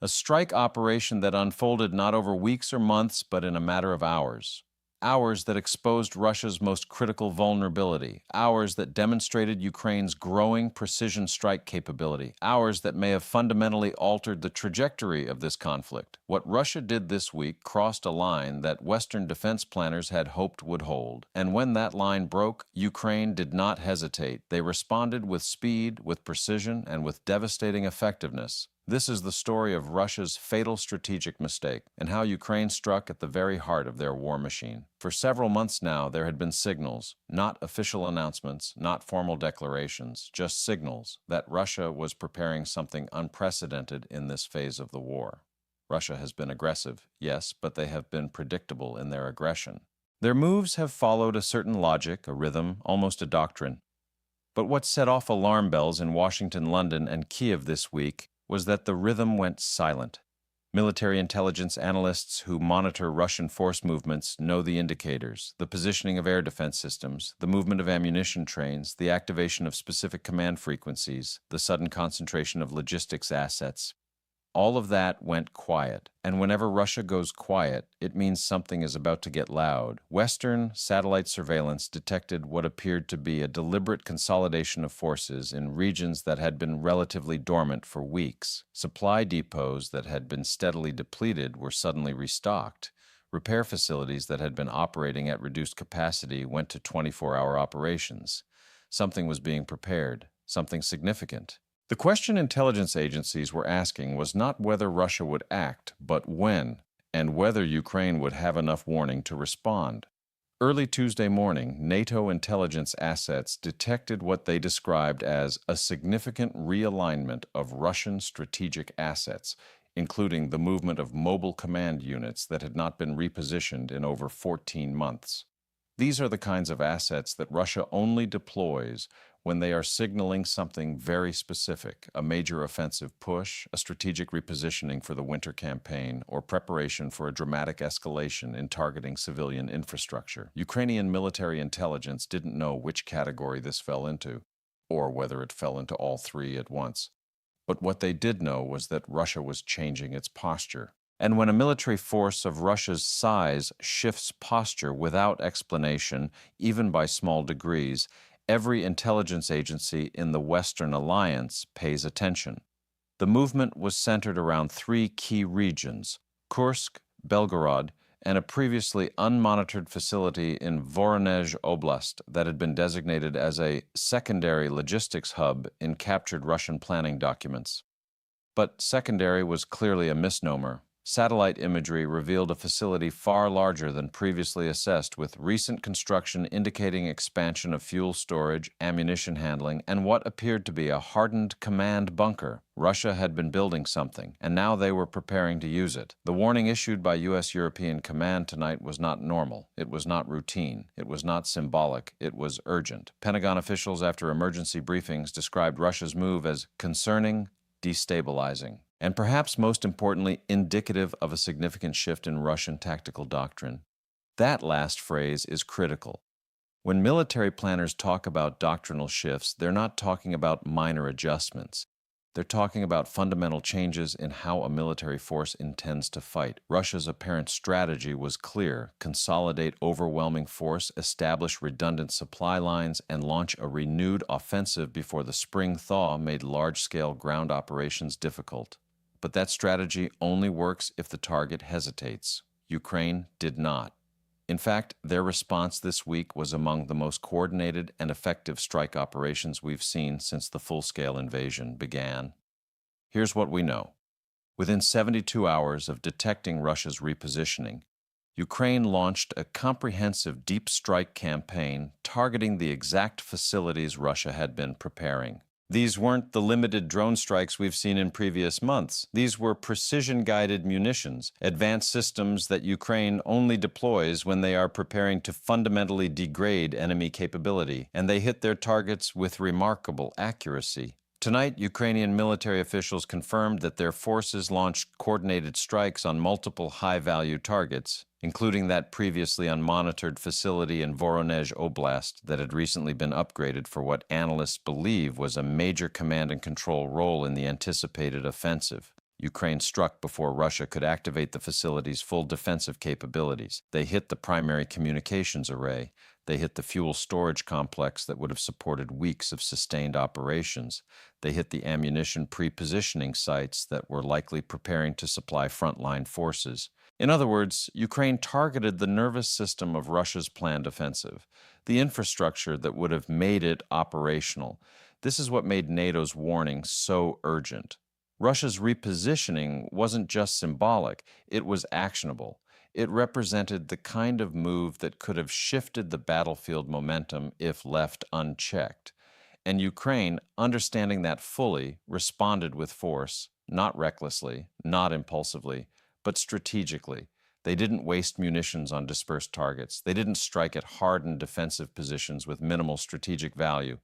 A strike operation that unfolded not over weeks or months, but in a matter of hours. Hours that exposed Russia's most critical vulnerability. Hours that demonstrated Ukraine's growing precision strike capability. Hours that may have fundamentally altered the trajectory of this conflict. What Russia did this week crossed a line that Western defense planners had hoped would hold. And when that line broke, Ukraine did not hesitate. They responded with speed, with precision, and with devastating effectiveness. This is the story of Russia's fatal strategic mistake and how Ukraine struck at the very heart of their war machine. For several months now, there had been signals, not official announcements, not formal declarations, just signals that Russia was preparing something unprecedented in this phase of the war. Russia has been aggressive, yes, but they have been predictable in their aggression. Their moves have followed a certain logic, a rhythm, almost a doctrine. But what set off alarm bells in Washington, London, and Kiev this week was that the rhythm went silent. Military intelligence analysts who monitor Russian force movements know the indicators, the positioning of air defense systems, the movement of ammunition trains, the activation of specific command frequencies, the sudden concentration of logistics assets. All of that went quiet, and whenever Russia goes quiet, it means something is about to get loud. Western satellite surveillance detected what appeared to be a deliberate consolidation of forces in regions that had been relatively dormant for weeks. Supply depots that had been steadily depleted were suddenly restocked. Repair facilities that had been operating at reduced capacity went to 24-hour operations. Something was being prepared, something significant. The question intelligence agencies were asking was not whether Russia would act, but when, and whether Ukraine would have enough warning to respond. Early Tuesday morning, NATO intelligence assets detected what they described as a significant realignment of Russian strategic assets, including the movement of mobile command units that had not been repositioned in over 14 months. These are the kinds of assets that Russia only deploys when they are signaling something very specific, a major offensive push, a strategic repositioning for the winter campaign, or preparation for a dramatic escalation in targeting civilian infrastructure. Ukrainian military intelligence didn't know which category this fell into, or whether it fell into all three at once. But what they did know was that Russia was changing its posture. And when a military force of Russia's size shifts posture without explanation, even by small degrees, every intelligence agency in the Western alliance pays attention. The movement was centered around three key regions: Kursk, Belgorod, and a previously unmonitored facility in Voronezh Oblast that had been designated as a secondary logistics hub in captured Russian planning documents. But secondary was clearly a misnomer. Satellite imagery revealed a facility far larger than previously assessed, with recent construction indicating expansion of fuel storage, ammunition handling, and what appeared to be a hardened command bunker. Russia had been building something, and now they were preparing to use it. The warning issued by U.S. European Command tonight was not normal. It was not routine. It was not symbolic. It was urgent. Pentagon officials, after emergency briefings, described Russia's move as concerning, destabilizing, and perhaps most importantly, indicative of a significant shift in Russian tactical doctrine. That last phrase is critical. When military planners talk about doctrinal shifts, they're not talking about minor adjustments. They're talking about fundamental changes in how a military force intends to fight. Russia's apparent strategy was clear: consolidate overwhelming force, establish redundant supply lines, and launch a renewed offensive before the spring thaw made large-scale ground operations difficult. But that strategy only works if the target hesitates. Ukraine did not. In fact, their response this week was among the most coordinated and effective strike operations we've seen since the full-scale invasion began. Here's what we know. Within 72 hours of detecting Russia's repositioning, Ukraine launched a comprehensive deep strike campaign targeting the exact facilities Russia had been preparing. These weren't the limited drone strikes we've seen in previous months. These were precision-guided munitions, advanced systems that Ukraine only deploys when they are preparing to fundamentally degrade enemy capability, and they hit their targets with remarkable accuracy. Tonight, Ukrainian military officials confirmed that their forces launched coordinated strikes on multiple high-value targets, including that previously unmonitored facility in Voronezh Oblast that had recently been upgraded for what analysts believe was a major command and control role in the anticipated offensive. Ukraine struck before Russia could activate the facility's full defensive capabilities. They hit the primary communications array. They hit the fuel storage complex that would have supported weeks of sustained operations. They hit the ammunition pre-positioning sites that were likely preparing to supply frontline forces. In other words, Ukraine targeted the nervous system of Russia's planned offensive, the infrastructure that would have made it operational. This is what made NATO's warning so urgent. Russia's repositioning wasn't just symbolic, it was actionable. It represented the kind of move that could have shifted the battlefield momentum if left unchecked. And Ukraine, understanding that fully, responded with force, not recklessly, not impulsively, but strategically. They didn't waste munitions on dispersed targets. They didn't strike at hardened defensive positions with minimal strategic value.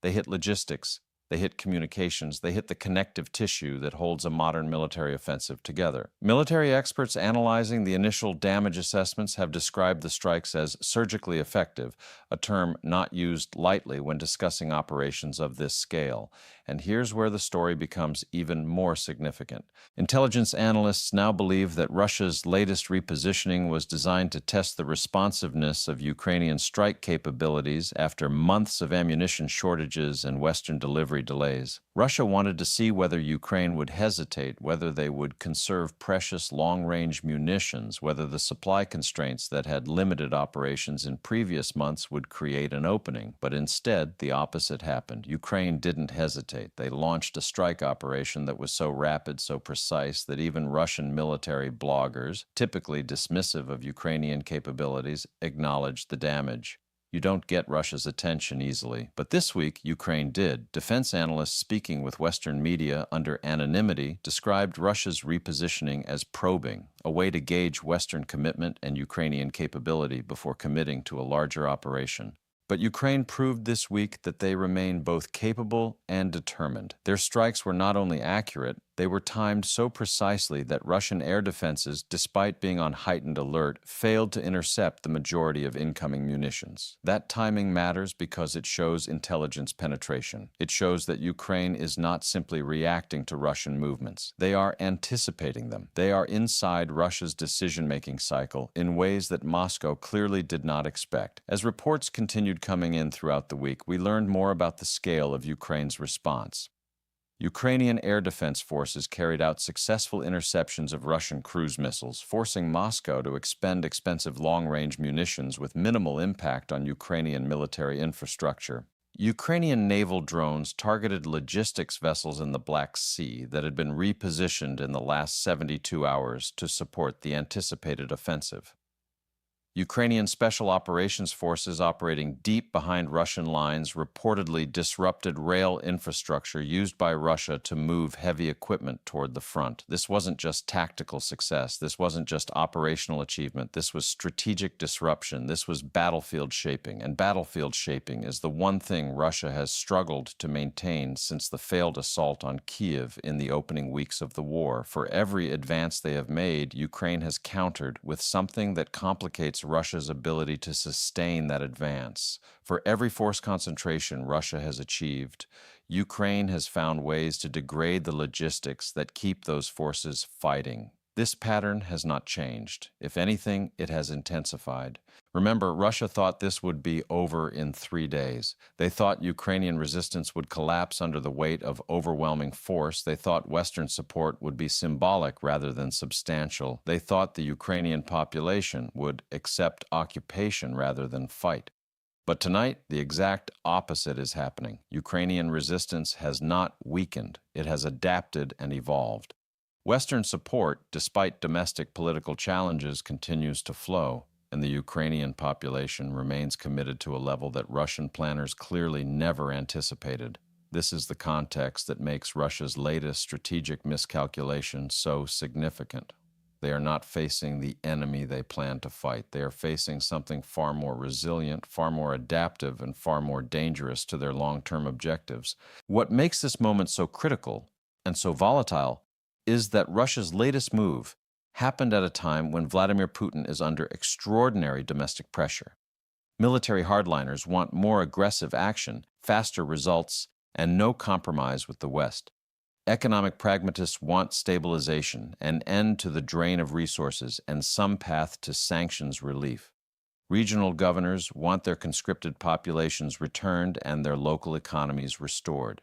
They hit logistics. They hit communications. They hit the connective tissue that holds a modern military offensive together. Military experts analyzing the initial damage assessments have described the strikes as surgically effective, a term not used lightly when discussing operations of this scale. And here's where the story becomes even more significant. Intelligence analysts now believe that Russia's latest repositioning was designed to test the responsiveness of Ukrainian strike capabilities after months of ammunition shortages and Western delivery delays. Russia wanted to see whether Ukraine would hesitate, whether they would conserve precious long-range munitions, whether the supply constraints that had limited operations in previous months would create an opening. But instead, the opposite happened. Ukraine didn't hesitate. They launched a strike operation that was so rapid, so precise, that even Russian military bloggers, typically dismissive of Ukrainian capabilities, acknowledged the damage. You don't get Russia's attention easily. But this week, Ukraine did. Defense analysts speaking with Western media under anonymity described Russia's repositioning as probing, a way to gauge Western commitment and Ukrainian capability before committing to a larger operation. But Ukraine proved this week that they remain both capable and determined. Their strikes were not only accurate, they were timed so precisely that Russian air defenses, despite being on heightened alert, failed to intercept the majority of incoming munitions. That timing matters because it shows intelligence penetration. It shows that Ukraine is not simply reacting to Russian movements. They are anticipating them. They are inside Russia's decision-making cycle in ways that Moscow clearly did not expect. As reports continued coming in throughout the week, we learned more about the scale of Ukraine's response. Ukrainian air defense forces carried out successful interceptions of Russian cruise missiles, forcing Moscow to expend expensive long-range munitions with minimal impact on Ukrainian military infrastructure. Ukrainian naval drones targeted logistics vessels in the Black Sea that had been repositioned in the last 72 hours to support the anticipated offensive. Ukrainian Special Operations Forces operating deep behind Russian lines reportedly disrupted rail infrastructure used by Russia to move heavy equipment toward the front. This wasn't just tactical success. This wasn't just operational achievement. This was strategic disruption. This was battlefield shaping. And battlefield shaping is the one thing Russia has struggled to maintain since the failed assault on Kyiv in the opening weeks of the war. For every advance they have made, Ukraine has countered with something that complicates Russia's ability to sustain that advance. For every force concentration Russia has achieved, Ukraine has found ways to degrade the logistics that keep those forces fighting. This pattern has not changed. If anything, it has intensified. Remember, Russia thought this would be over in 3 days. They thought Ukrainian resistance would collapse under the weight of overwhelming force. They thought Western support would be symbolic rather than substantial. They thought the Ukrainian population would accept occupation rather than fight. But tonight, the exact opposite is happening. Ukrainian resistance has not weakened. It has adapted and evolved. Western support, despite domestic political challenges, continues to flow, and the Ukrainian population remains committed to a level that Russian planners clearly never anticipated. This is the context that makes Russia's latest strategic miscalculation so significant. They are not facing the enemy they plan to fight. They are facing something far more resilient, far more adaptive, and far more dangerous to their long-term objectives. What makes this moment so critical and so volatile is that Russia's latest move happened at a time when Vladimir Putin is under extraordinary domestic pressure. Military hardliners want more aggressive action, faster results, and no compromise with the West. Economic pragmatists want stabilization, an end to the drain of resources, and some path to sanctions relief. Regional governors want their conscripted populations returned and their local economies restored.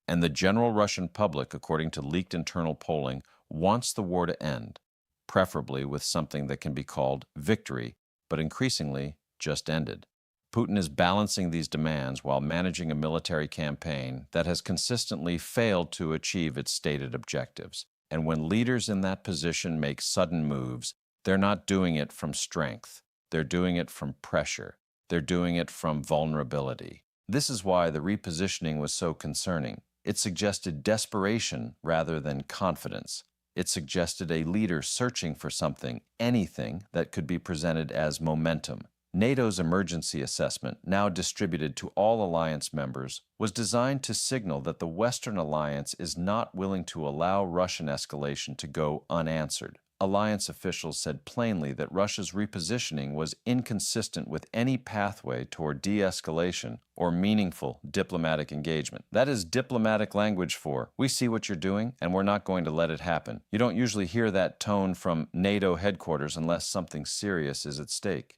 And the general Russian public, according to leaked internal polling, wants the war to end, preferably with something that can be called victory, but increasingly just ended. Putin is balancing these demands while managing a military campaign that has consistently failed to achieve its stated objectives. And when leaders in that position make sudden moves, they're not doing it from strength. They're doing it from pressure. They're doing it from vulnerability. This is why the repositioning was so concerning. It suggested desperation rather than confidence. It suggested a leader searching for something, anything, that could be presented as momentum. NATO's emergency assessment, now distributed to all alliance members, was designed to signal that the Western alliance is not willing to allow Russian escalation to go unanswered. Alliance officials said plainly that Russia's repositioning was inconsistent with any pathway toward de-escalation or meaningful diplomatic engagement. That is diplomatic language for, we see what you're doing and we're not going to let it happen. You don't usually hear that tone from NATO headquarters unless something serious is at stake.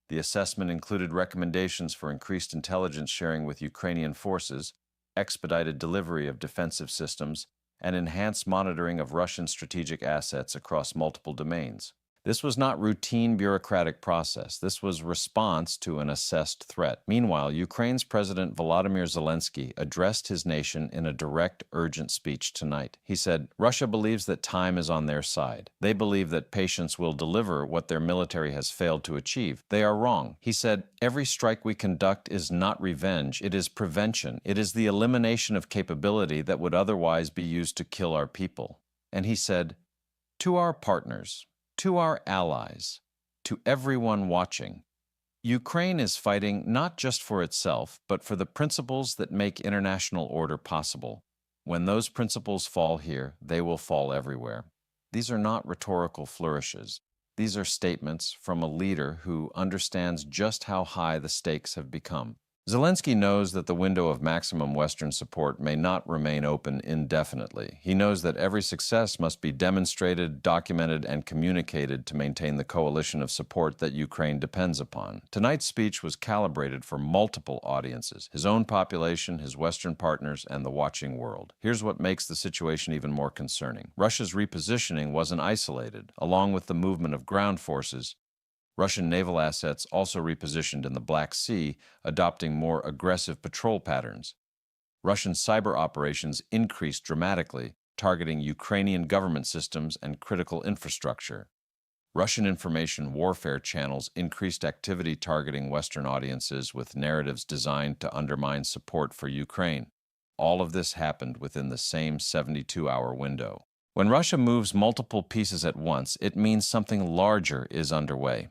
The assessment included recommendations for increased intelligence sharing with Ukrainian forces, expedited delivery of defensive systems, and enhanced monitoring of Russian strategic assets across multiple domains. This was not routine bureaucratic process. This was response to an assessed threat. Meanwhile, Ukraine's President Volodymyr Zelensky addressed his nation in a direct, urgent speech tonight. He said, Russia believes that time is on their side. They believe that patience will deliver what their military has failed to achieve. They are wrong. He said, every strike we conduct is not revenge. It is prevention. It is the elimination of capability that would otherwise be used to kill our people. And he said, to our partners, to our allies, to everyone watching, Ukraine is fighting not just for itself, but for the principles that make international order possible. When those principles fall here, they will fall everywhere. These are not rhetorical flourishes. These are statements from a leader who understands just how high the stakes have become. Zelensky knows that the window of maximum Western support may not remain open indefinitely. He knows that every success must be demonstrated, documented, and communicated to maintain the coalition of support that Ukraine depends upon. Tonight's speech was calibrated for multiple audiences, his own population, his Western partners, and the watching world. Here's what makes the situation even more concerning. Russia's repositioning wasn't isolated. Along with the movement of ground forces, Russian naval assets also repositioned in the Black Sea, adopting more aggressive patrol patterns. Russian cyber operations increased dramatically, targeting Ukrainian government systems and critical infrastructure. Russian information warfare channels increased activity targeting Western audiences with narratives designed to undermine support for Ukraine. All of this happened within the same 72-hour window. When Russia moves multiple pieces at once, it means something larger is underway.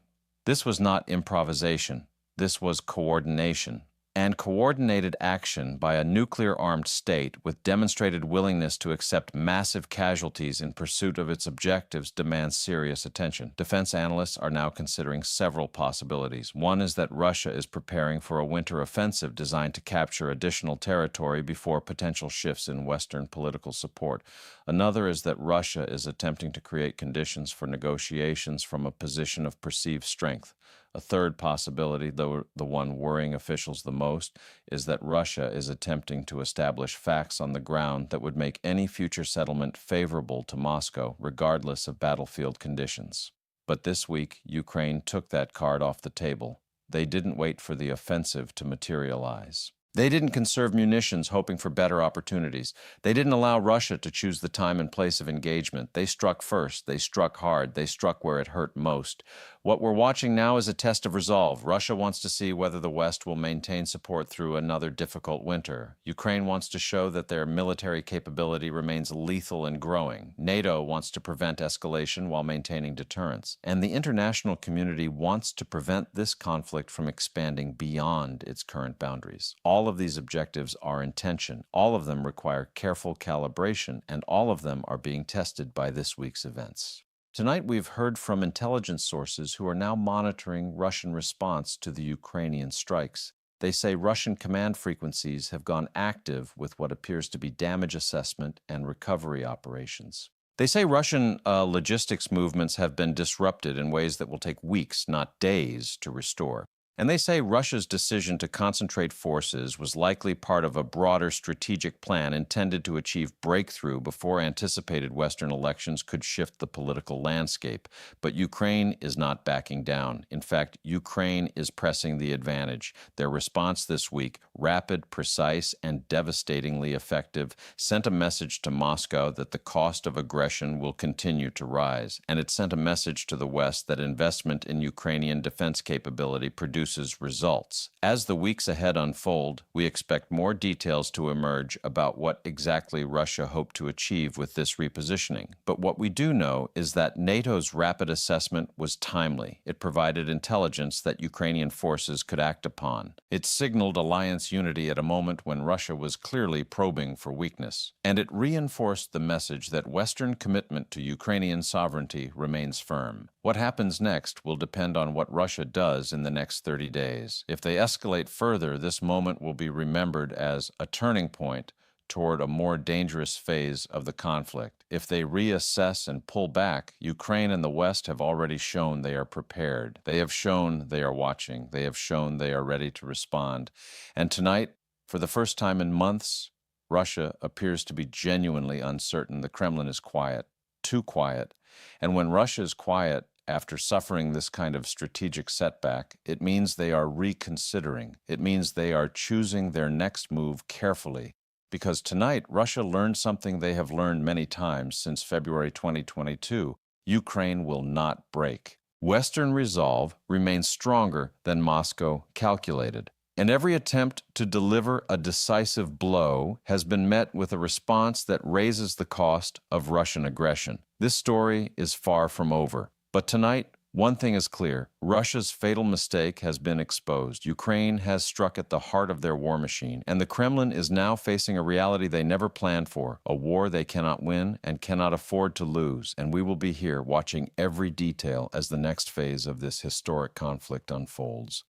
This was not improvisation. This was coordination. And coordinated action by a nuclear-armed state with demonstrated willingness to accept massive casualties in pursuit of its objectives demands serious attention. Defense analysts are now considering several possibilities. One is that Russia is preparing for a winter offensive designed to capture additional territory before potential shifts in Western political support. Another is that Russia is attempting to create conditions for negotiations from a position of perceived strength. A third possibility, though the one worrying officials the most, is that Russia is attempting to establish facts on the ground that would make any future settlement favorable to Moscow, regardless of battlefield conditions. But this week, Ukraine took that card off the table. They didn't wait for the offensive to materialize. They didn't conserve munitions hoping for better opportunities. They didn't allow Russia to choose the time and place of engagement. They struck first. They struck hard. They struck where it hurt most. What we're watching now is a test of resolve. Russia wants to see whether the West will maintain support through another difficult winter. Ukraine wants to show that their military capability remains lethal and growing. NATO wants to prevent escalation while maintaining deterrence. And the international community wants to prevent this conflict from expanding beyond its current boundaries. All of these objectives are in tension. All of them require careful calibration, and all of them are being tested by this week's events. Tonight, we've heard from intelligence sources who are now monitoring Russian response to the Ukrainian strikes. They say Russian command frequencies have gone active with what appears to be damage assessment and recovery operations. They say Russian logistics movements have been disrupted in ways that will take weeks, not days, to restore. And they say Russia's decision to concentrate forces was likely part of a broader strategic plan intended to achieve breakthrough before anticipated Western elections could shift the political landscape. But Ukraine is not backing down. In fact, Ukraine is pressing the advantage. Their response this week, rapid, precise, and devastatingly effective, sent a message to Moscow that the cost of aggression will continue to rise. And it sent a message to the West that investment in Ukrainian defense capability produces results. As the weeks ahead unfold, we expect more details to emerge about what exactly Russia hoped to achieve with this repositioning. But what we do know is that NATO's rapid assessment was timely. It provided intelligence that Ukrainian forces could act upon. It signaled alliance unity at a moment when Russia was clearly probing for weakness. And it reinforced the message that Western commitment to Ukrainian sovereignty remains firm. What happens next will depend on what Russia does in the next 30 days. If they escalate further, this moment will be remembered as a turning point toward a more dangerous phase of the conflict. If they reassess and pull back, Ukraine and the West have already shown they are prepared. They have shown they are watching. They have shown they are ready to respond. And tonight, for the first time in months, Russia appears to be genuinely uncertain. The Kremlin is quiet, too quiet. And when Russia is quiet, after suffering this kind of strategic setback, it means they are reconsidering. It means they are choosing their next move carefully. Because tonight, Russia learned something they have learned many times since February 2022. Ukraine will not break. Western resolve remains stronger than Moscow calculated. And every attempt to deliver a decisive blow has been met with a response that raises the cost of Russian aggression. This story is far from over. But tonight, one thing is clear. Russia's fatal mistake has been exposed. Ukraine has struck at the heart of their war machine, and the Kremlin is now facing a reality they never planned for, a war they cannot win and cannot afford to lose. And we will be here watching every detail as the next phase of this historic conflict unfolds.